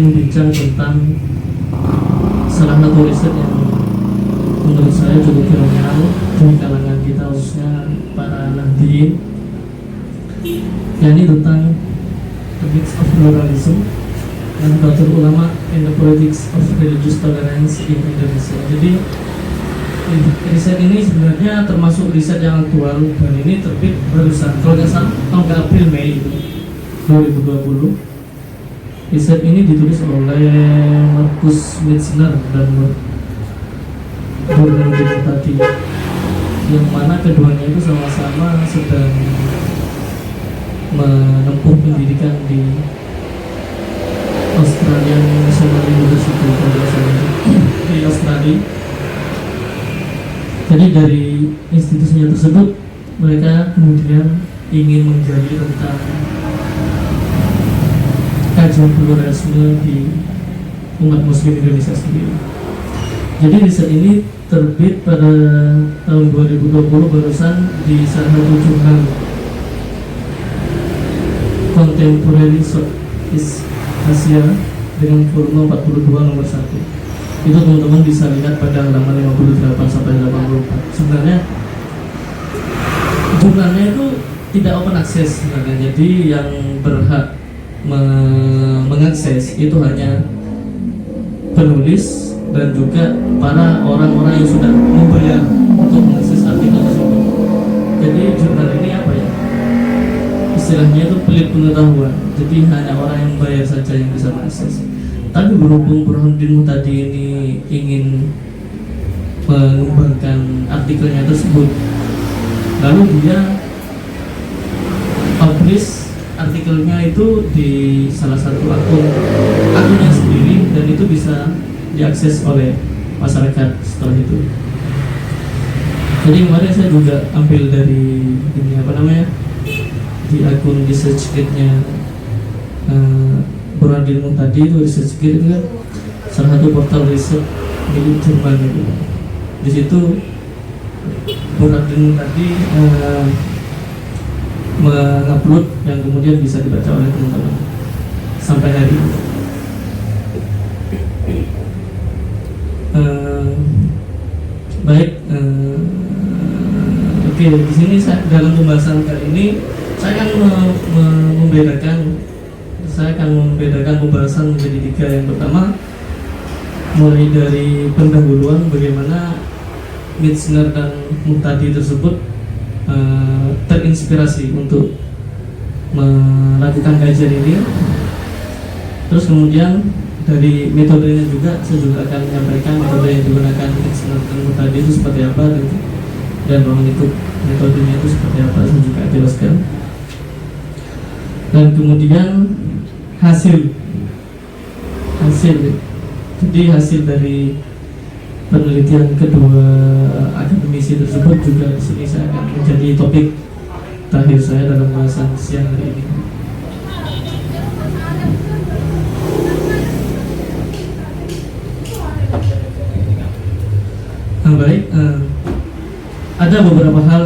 membincang tentang salah satu riset yang menurut saya cukup fenomenal di kalangan kita, khususnya para nahdien, yakni tentang the mix of pluralism dan Nahdlatul Ulama in the politics of religious tolerance in Indonesia. Jadi riset ini sebenarnya termasuk riset yang aktual dan ini terbit barusan, kalau nggak salah tahun April Mei 2020. Riset ini ditulis oleh Markus Mitzner dan Burhanuddin Muhtadi, yang mana keduanya itu sama-sama sedang menempuh pendidikan di Australian National University di Australia. Jadi dari institusinya tersebut mereka kemudian ingin menggali tentang kajian pluralisme di umat Muslim Indonesia sendiri. Jadi riset ini terbit pada tahun 2020 barusan di salah satu jurnal Contemporary Southeast Asia dengan volume 42 nomor 1. Itu teman-teman bisa lihat pada halaman 58 sampai 84. Sebenarnya jurnalnya itu tidak open access sebenarnya. Jadi yang berhak mengakses itu hanya penulis dan juga para orang-orang yang sudah membayar untuk mengakses artikel tersebut. Jadi jurnal ini apa ya? Istilahnya itu pelit pengetahuan. Jadi hanya orang yang bayar saja yang bisa mengakses. Tapi berhubung Burhanuddin Muhtadi ini ingin mengembangkan artikelnya tersebut, lalu dia publish artikelnya itu di salah satu akunnya sendiri, dan itu bisa diakses oleh masyarakat setelah itu. Jadi kemarin saya juga ambil dari ini di akun ResearchGate-nya Burhanuddin Muhtadi. Itu ResearchGate itu kan salah satu portal riset milik Jerman itu. Di situ Burhanuddin Muhtadi mengupload yang kemudian bisa dibaca oleh teman-teman sampai hari ini. Oke, di sini dalam pembahasan kali ini saya akan membedakan pembahasan menjadi 3. Yang pertama, mulai dari pendahuluan bagaimana Mitzner dan Muhtadi tersebut terinspirasi untuk melakukan kajian ini. Terus kemudian dari metodenya juga, saya juga akan menyampaikan metode yang digunakan Mitzner dan Muhtadi itu seperti apa gitu, dan mengikut metodenya itu seperti apa saya juga jelaskan. Dan kemudian hasil jadi hasil dari penelitian kedua akademisi tersebut juga di sini saya akan menjadi topik terakhir saya dalam bahasan siang hari ini. Baik, ada beberapa hal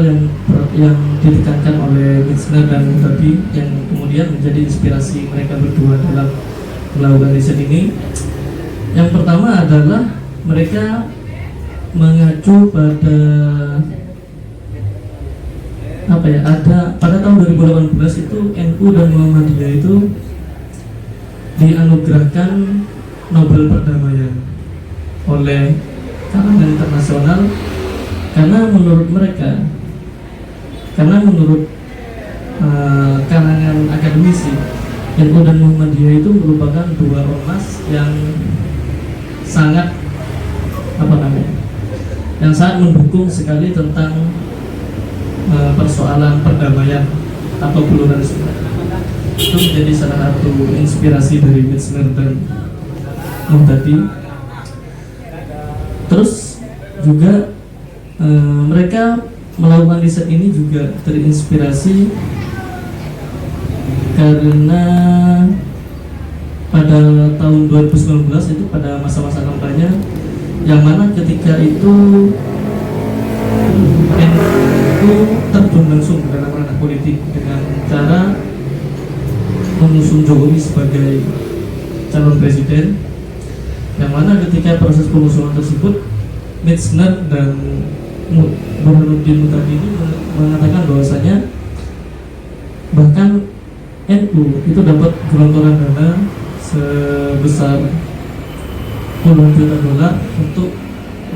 yang ditekankan oleh Mitzner dan Muhtadi yang kemudian menjadi inspirasi mereka berdua dalam melakukan riset ini. Yang pertama adalah mereka mengacu pada pada tahun 2018 itu NU dan Muhammadiyah itu dianugerahkan Nobel Perdamaian oleh kalangan internasional karena menurut kalangan akademisi, NU dan Muhammadiyah itu merupakan dua ormas yang sangat mendukung sekali tentang persoalan perdamaian atau pluralisme. Itu menjadi salah satu inspirasi dari Mitzner dan Muhtadi. Terus juga mereka melakukan riset ini juga terinspirasi karena pada tahun 2019 itu pada masa-masa kampanye, yang mana ketika itu NU terjun langsung dalam ranah politik dengan cara mengusung Jokowi sebagai calon presiden, yang mana ketika proses pengusulan tersebut Metzner dan Burhanuddin Muhtadi ini mengatakan bahwasanya bahkan NU itu dapat gelontoran dana sebesar puluhan juta dolar untuk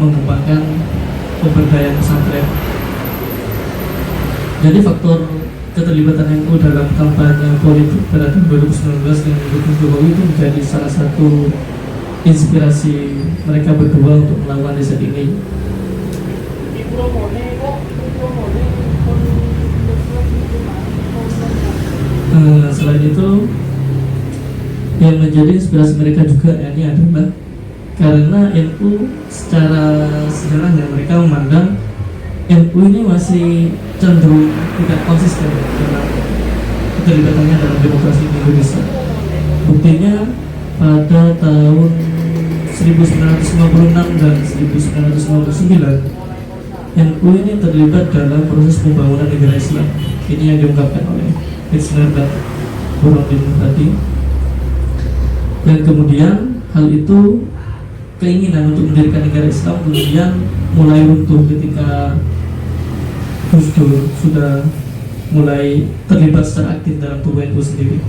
mengembangkan pemberdayaan pesantren. Jadi faktor keterlibatan NU dalam kampanye politik pada tahun 2019 dengan mendukung Jokowi itu menjadi salah satu inspirasi mereka berdua untuk melakukan riset ini. Selain itu, yang menjadi inspirasi mereka juga ini adalah karena NU secara sejarahnya mereka memandang NU ini masih cenderung tidak konsisten dalam keterlibatannya dalam demokrasi di Indonesia. Buktinya pada tahun 1956 dan 1959 NU ini terlibat dalam proses pembangunan negara Islam. Ini yang diungkapkan oleh Metzner dan Burhanuddin Muhtadi. Dan kemudian hal itu, keinginan untuk mendirikan negara Islam kemudian mulai runtuh ketika Gus Dur sudah mulai terlibat secara aktif dalam tubuh NU sendiri,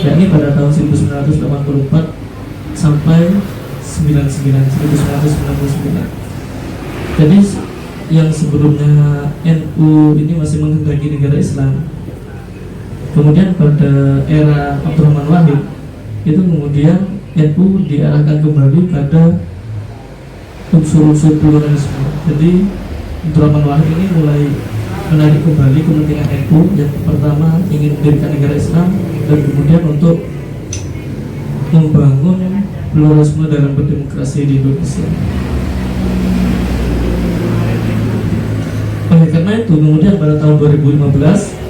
yakni pada tahun 1984 sampai 1999. Jadi yang sebelumnya NU ini masih menghendaki negara Islam, kemudian pada era Abdurrahman Wahid itu kemudian NU diarahkan kembali pada unsur-unsur pluralisme. Jadi Abdurrahman Wahid ini mulai menarik kembali kepentingan NU yang pertama ingin mendirikan negara Islam, dan kemudian untuk membangun pluralisme dalam berdemokrasi di Indonesia. Oleh karena itu kemudian pada tahun 2015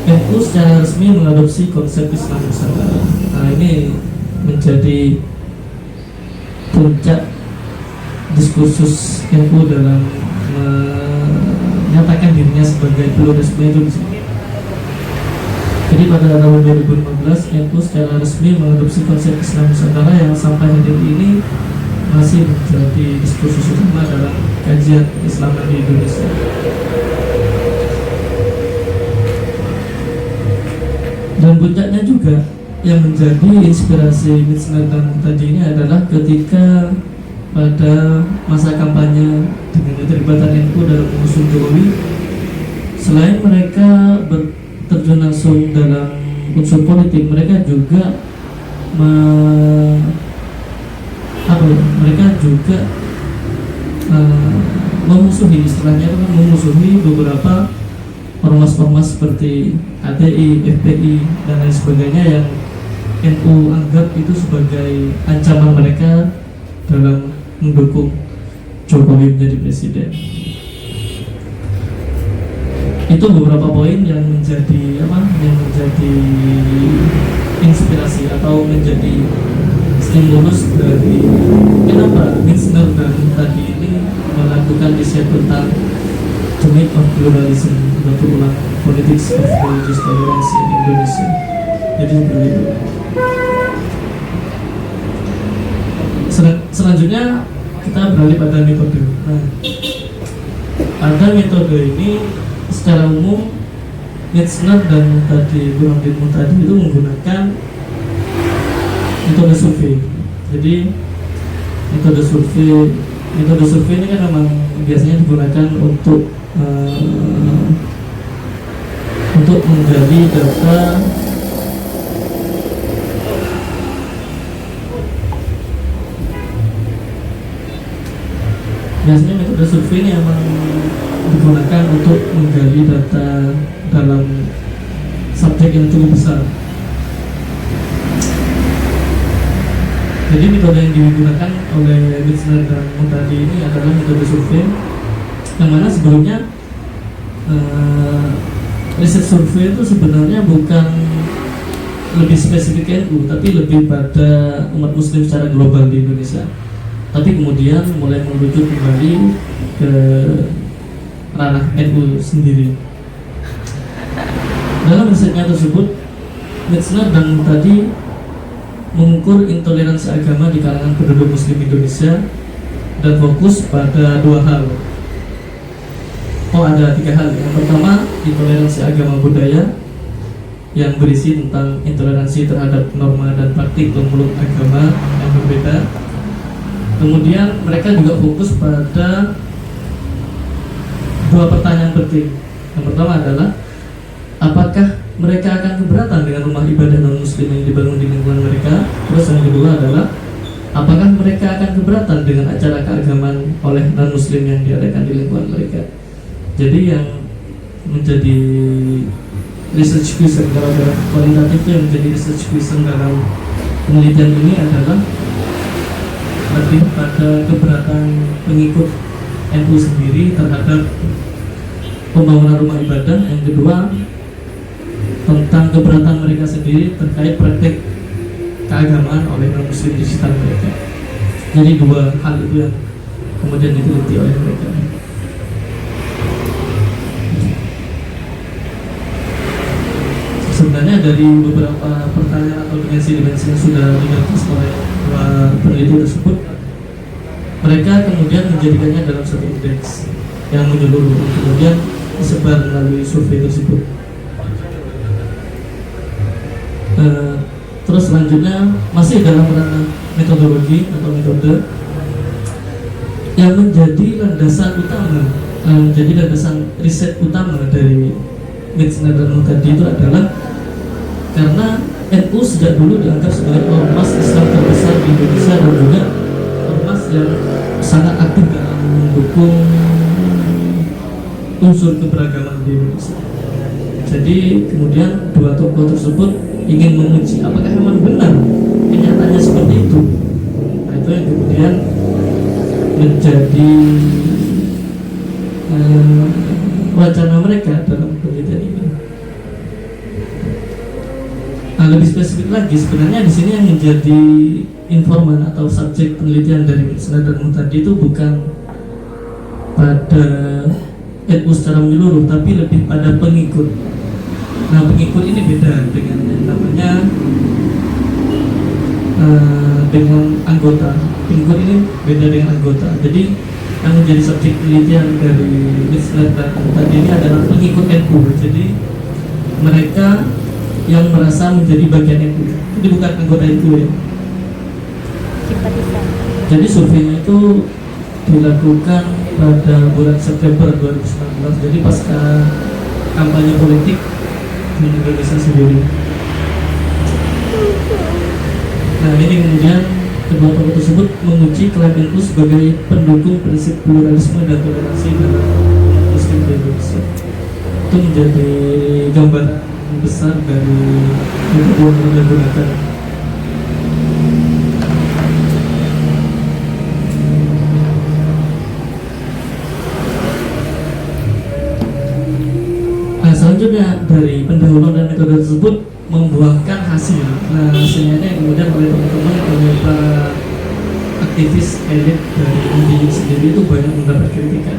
NU secara resmi mengadopsi konsep Islam Nusantara. Nah, ini menjadi puncak diskursus NU dalam menyatakan dirinya sebagai pluralisme Indonesia. Jadi pada tahun 2015 NU secara resmi mengadopsi konsep Islam Nusantara yang sampai hari ini masih menjadi diskursus utama dalam kajian Islam di Indonesia. Dan puncaknya juga yang menjadi inspirasi Metzner dan Muhtadi ini adalah ketika pada masa kampanye dengan keterlibatan NU dalam mengusung Jokowi, selain mereka terjun langsung dalam unsur politik, mereka juga memusuhi, istilahnya itu memusuhi beberapa ormas-ormas seperti HTI, FPI dan lain sebagainya yang NU anggap itu sebagai ancaman mereka dalam mendukung Jokowi menjadi presiden. Itu beberapa poin yang menjadi inspirasi atau menjadi stimulus dari kenapa Metzner dan tadi ini melakukan riset tentang the myth of pluralism atau ulang politics of religious tolerance in Indonesia. Jadi seperti itu. Selanjutnya kita beralih pada metode. Nah, pada metode ini secara umum Metzner dan tadi Burhanuddin Muhtadi itu menggunakan metode survei. Jadi metode survei ini kan memang biasanya digunakan untuk menggali data biasanya metode survei ini memang digunakan untuk menggali data dalam subjek yang cukup besar. Jadi metode yang digunakan oleh Metzner dan Muhtadi ini adalah metode survei, yang mana sebelumnya riset survei itu sebenarnya bukan lebih spesifik NU, tapi lebih pada umat muslim secara global di Indonesia. Tapi kemudian mulai merujuk kembali ke ranah NU sendiri. Dalam risetnya tersebut, Metzner dan Muhtadi mengukur intoleransi agama di kalangan penduduk Muslim Indonesia dan fokus pada dua hal. Ada tiga hal. Yang pertama, intoleransi agama budaya yang berisi tentang intoleransi terhadap norma dan praktik pemeluk agama yang berbeda. Kemudian mereka juga fokus pada dua pertanyaan penting. Yang pertama adalah apakah mereka akan keberatan dengan rumah ibadah non-muslim yang dibangun di lingkungan mereka. Terus yang kedua adalah apakah mereka akan keberatan dengan acara keagamaan oleh non-muslim yang diadakan di lingkungan mereka. Jadi yang menjadi research question, kalau dalam kualitatif itu yang menjadi research question dalam penelitian ini adalah lebih pada keberatan pengikut NU sendiri terhadap pembangunan rumah ibadah. Yang kedua, tentang keberatan mereka sendiri terkait praktek keagamaan oleh non-muslim di sekitar mereka. Jadi dua hal itu yang kemudian diteliti oleh mereka. Sebenarnya dari beberapa pertanyaan atau dimensi-dimensi yang sudah digagas oleh dua peneliti tersebut, mereka kemudian menjadikannya dalam satu indeks yang menyeluruh, kemudian disebar melalui survei tersebut. Terus selanjutnya masih dalam ranah metodologi atau metode yang menjadi landasan utama, menjadi landasan riset utama dari Mitzner dan Muhtadi itu adalah karena NU sejak dulu dianggap sebagai ormas Islam terbesar di Indonesia dan juga ormas yang sangat aktif dalam mendukung unsur keberagaman di Indonesia. Jadi kemudian dua tokoh tersebut ingin menguji apakah memang benar kenyataannya seperti itu. Nah, itu yang kemudian menjadi wacana mereka dalam penelitian ini. Nah, lebih spesifik lagi sebenarnya di sini yang menjadi informan atau subjek penelitian dari Mitzner dan Muhtadi itu bukan pada NU secara menyeluruh, tapi lebih pada pengikut. Nah, pengikut ini beda dengan yang namanya dengan anggota. Pengikut ini beda dengan anggota. Jadi yang menjadi subjek penelitian dari Mitzner dan Muhtadi ini adalah pengikut NU. Jadi mereka yang merasa menjadi bagian NU. Jadi bukan anggota NU ya. Jadi surveinya itu dilakukan pada bulan September 2019. Jadi pasca kampanye politik di Indonesia sendiri. Nah, ini kemudian kedua tokoh tersebut menguji klaim NU sebagai pendukung prinsip pluralisme dan toleransi dalam Muslim di Indonesia. Itu menjadi gambaran besar dari metode yang digunakan. Nah, selanjutnya dari pendahuluan dan metode tersebut membuahkan hasil. Nah, hasilnya ini kemudian oleh teman-teman, oleh para aktivis elit dari NU sendiri itu banyak mendapat kritikan.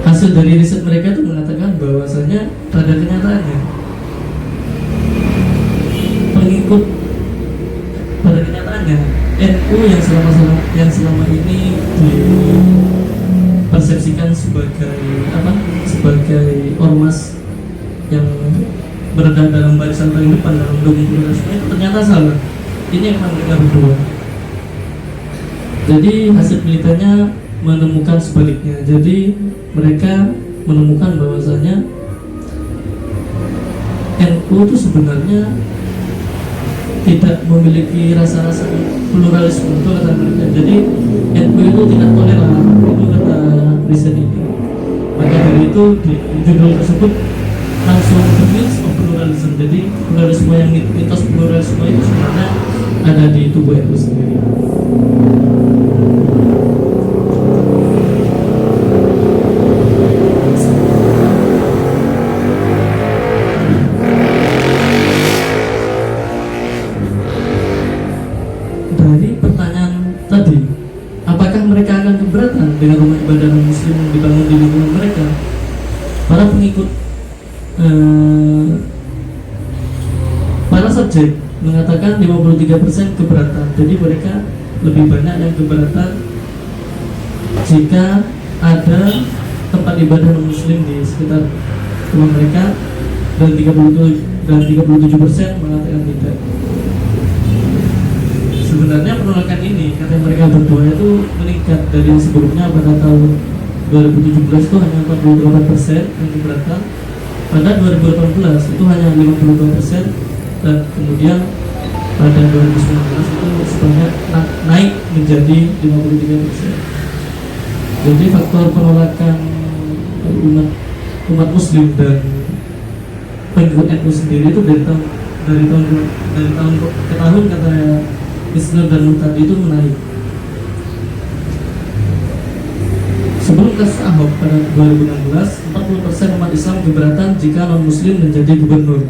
Hasil dari riset mereka itu mengatakan bahwasanya pada kenyataannya pengikut pada kenyataannya NU yang selama ini dipersepsikan sebagai sebagai ormas yang berada dalam barisan paling depan dalam mendukung pluralisme itu ternyata salah. Ini yang mereka berdua. Jadi hasil penelitiannya menemukan sebaliknya. Jadi mereka menemukan bahwasanya NU itu sebenarnya tidak memiliki rasa-rasa pluralisme, itu kata mereka. Jadi NU itu tidak toleran, itu kata riset ini. Maka dari itu di judul tersebut langsung the myth of pluralism. Jadi pluralisme yang mitos pluralisme itu sebenarnya ada di tubuh NU sendiri. Dengan rumah ibadah non-muslim yang dibangun di lingkungan mereka, para pengikut para subjek mengatakan 53% keberatan. Jadi mereka lebih banyak yang keberatan jika ada tempat ibadah non muslim di sekitar rumah mereka, dan 37% mengatakan tidak. Sebenarnya penolakan ini kata mereka berdua itu meningkat dari sebelumnya. Pada tahun 2017 itu hanya 48% yang keberatan, pada 2018 itu hanya 52%, dan kemudian pada 2019 itu sebanyak naik menjadi 53%. Jadi faktor penolakan umat muslim dan pengikut NU sendiri itu dari tahun ke tahun kata Isner dan Murtadi itu menaik. Sebelum kasus Ahok pada 2016, 40% umat Islam keberatan jika non-muslim menjadi gubernur.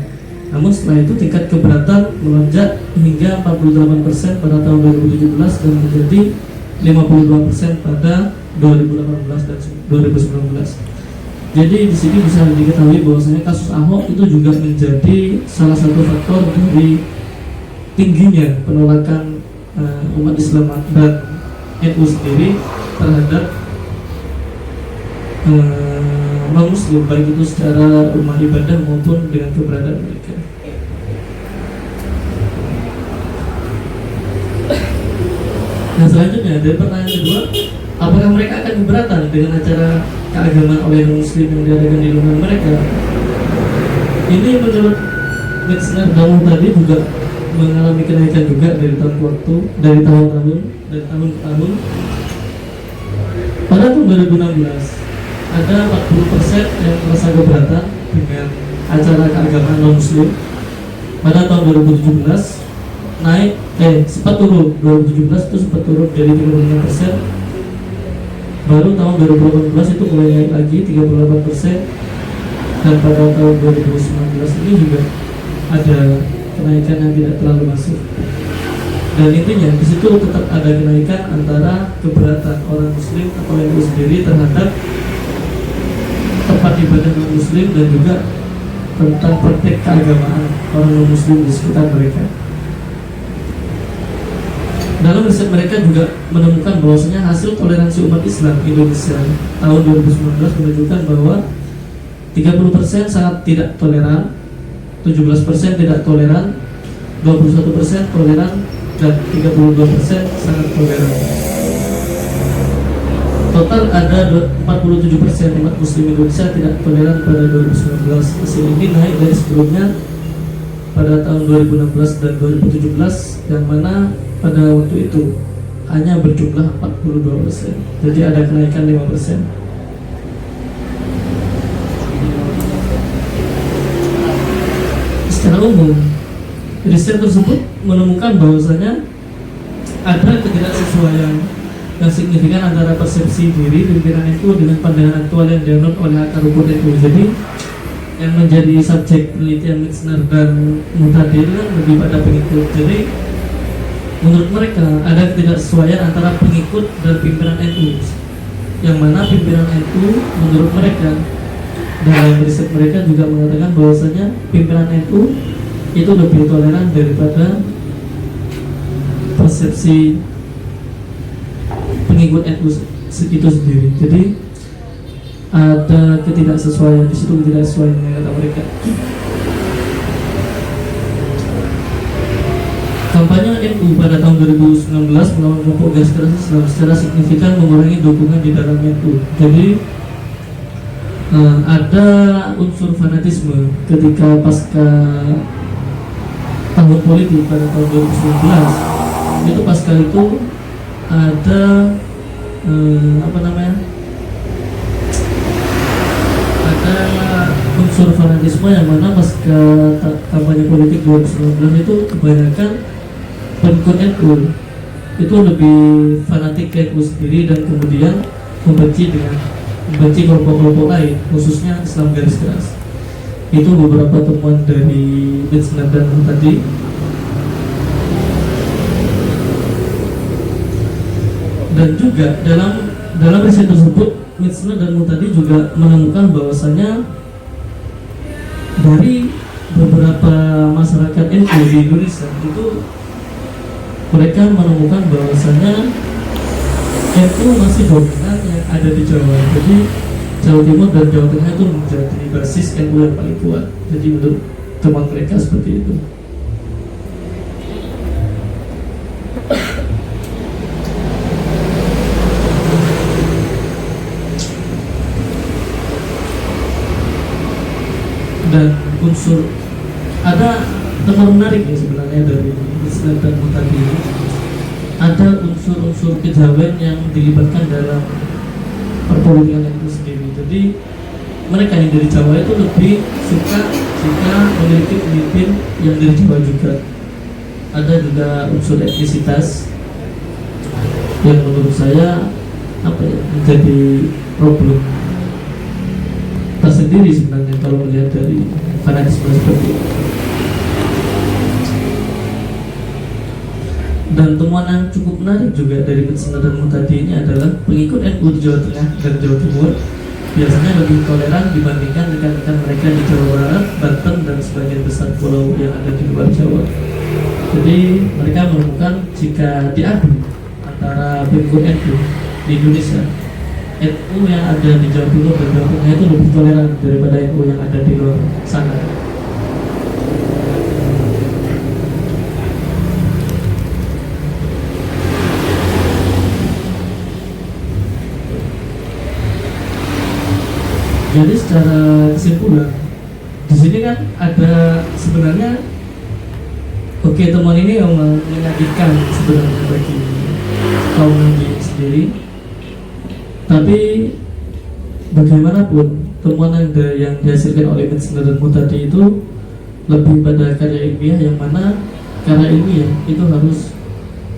Namun setelah itu tingkat keberatan melonjak hingga 48% pada tahun 2017 dan menjadi 52% pada 2018 dan 2019. Jadi di sini bisa diketahui bahwasanya kasus Ahok itu juga menjadi salah satu faktor dari tingginya penolakan umat Islam dan NU sendiri terhadap non-muslim, baik itu secara rumah ibadah maupun dengan keberadaan mereka. Nah, selanjutnya dari pertanyaan kedua, apakah mereka akan keberatan dengan acara keagamaan oleh non-muslim yang diadakan di rumah mereka? Ini menurut Metzner Dawu tadi juga mengalami kenaikan juga dari tahun ke tahun ke tahun. Pada tahun 2016 ada 40% yang merasa keberatan dengan acara keagamaan non-muslim. Pada tahun 2017 naik sempat turun, 2017 itu sempat turun dari 35%. Baru tahun 2018 itu mulai naik lagi 38%, dan pada tahun 2019 ini juga ada kenaikan yang tidak terlalu masif. Dan intinya di situ tetap ada kenaikan antara keberatan orang muslim atau NU sendiri terhadap tempat ibadah non muslim dan juga tentang praktek keagamaan orang non muslim di sekitar mereka. Dalam riset mereka juga menemukan bahwasanya hasil toleransi umat Islam Indonesia tahun 2019 menunjukkan bahwa 30% sangat tidak toleran, 17% tidak toleran, 21% toleran, dan 32% sangat toleran. Total ada 47% umat muslim Indonesia tidak toleran pada 2019. Hasil ini naik dari sebelumnya pada tahun 2016 dan 2017, yang mana pada waktu itu hanya berjumlah 42%. Jadi ada kenaikan 5%. Secara umum, riset tersebut menemukan bahwasanya ada ketidaksesuaian yang signifikan antara persepsi diri pimpinan NU dengan pandangan aktual yang dianut oleh akar rumput NU. Jadi yang menjadi subjek penelitian Metzner dan Murtadi itu kan lebih pada pengikut. Jadi menurut mereka ada ketidaksesuaian antara pengikut dan pimpinan NU, yang mana pimpinan NU menurut mereka dalam riset mereka juga mengatakan bahwasanya pimpinan NU itu lebih toleran daripada persepsi pengikut NU itu sendiri. Jadi ada ketidaksesuaian di situ, ketidaksesuaian dengan kata mereka. Kampanye NU pada tahun 2019 melawan kelompok gas keras Islam secara signifikan mengurangi dukungan di dalam NU. Jadi ada unsur fanatisme ketika pasca tahun politik pada tahun 2019. Itu pasca itu ada ada unsur fanatisme, yang mana pasca kampanye politik 2019 itu kebanyakan pengikut NU itu lebih fanatik ke NU sendiri dan kemudian membenci kelompok-kelompok lain, khususnya Islam garis keras. Itu beberapa temuan dari Metzner dan Murtadi. Dan juga dalam riset tersebut Metzner dan Murtadi juga menemukan bahwasanya dari beberapa beberapa masyarakat NU di Indonesia itu mereka menemukan bahwasanya NU masih dominan yang ada di Jawa. Jadi Jawa Timur dan Jawa Tengah itu menjadi basis NU yang paling kuat. Jadi menurut teman mereka seperti itu. Dan unsur ada teman menarik ya sebenarnya dari Islam dan tadi, ada unsur-unsur kejawen yang dilibatkan dalam perpolitikan itu sendiri. Jadi mereka yang dari Jawa itu lebih suka jika memiliki pemimpin yang dari Jawa juga. Ada juga unsur etnisitas yang menurut saya menjadi problem tersendiri sebenarnya kalau melihat dari fanatisme seperti itu. Dan temuan yang cukup menarik juga dari Mitsna dan Mutadi ini adalah pengikut NU di Jawa Tengah dan Jawa Timur biasanya lebih toleran dibandingkan rekan-rekan mereka di Jawa Barat, Banten, dan sebagian besar pulau yang ada di luar Jawa. Jadi mereka menemukan jika diadu antara pengikut NU di Indonesia, NU yang ada di Jawa Timur dan Jawa Tengah itu lebih toleran daripada NU yang ada di luar sana. Jadi secara kesimpulan di sini kan ada sebenarnya temuan ini yang menyakitkan sebenarnya bagi kaum Nahdliyin sendiri. Tapi bagaimanapun temuan yang dihasilkan oleh Mitsna dan Mutadi itu lebih pada karya ilmiah, yang mana karya ilmiah itu harus,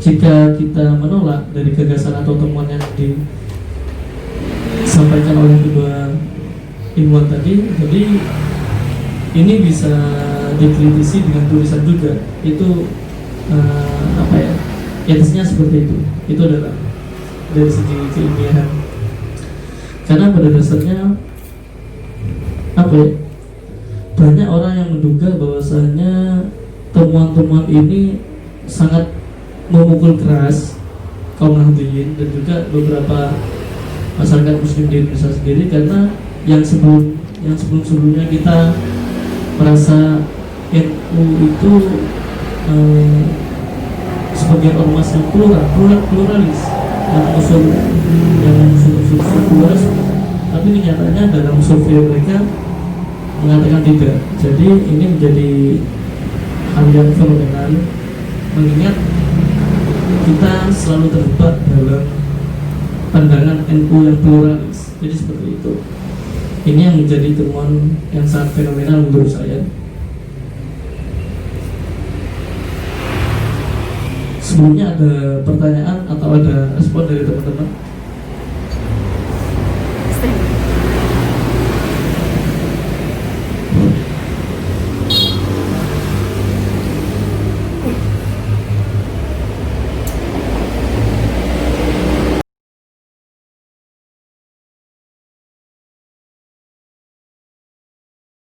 jika kita menolak dari gagasan atau temuan yang disampaikan oleh kedua ilmuwan tadi, jadi ini bisa dikritisi dengan tulisan juga. Itu etisnya seperti itu. Itu adalah dari segi keilmiahan. Karena pada dasarnya banyak orang yang menduga bahwasanya temuan-temuan ini sangat memukul keras kaum Nahdliyin dan juga beberapa masyarakat Muslim di Indonesia sendiri, karena yang sebelum-sebelumnya kita merasa NU itu sebagai ormas yang pluralis, yang unsur pluralis, tapi kenyataannya dalam survei mereka mengatakan tidak. Jadi ini menjadi hal yang fenomenal, mengingat kita selalu terjebak dalam pandangan NU yang pluralis. Jadi seperti itu. Ini yang menjadi temuan yang sangat fenomenal menurut saya. Sebelumnya ada pertanyaan atau ada respon dari teman-teman?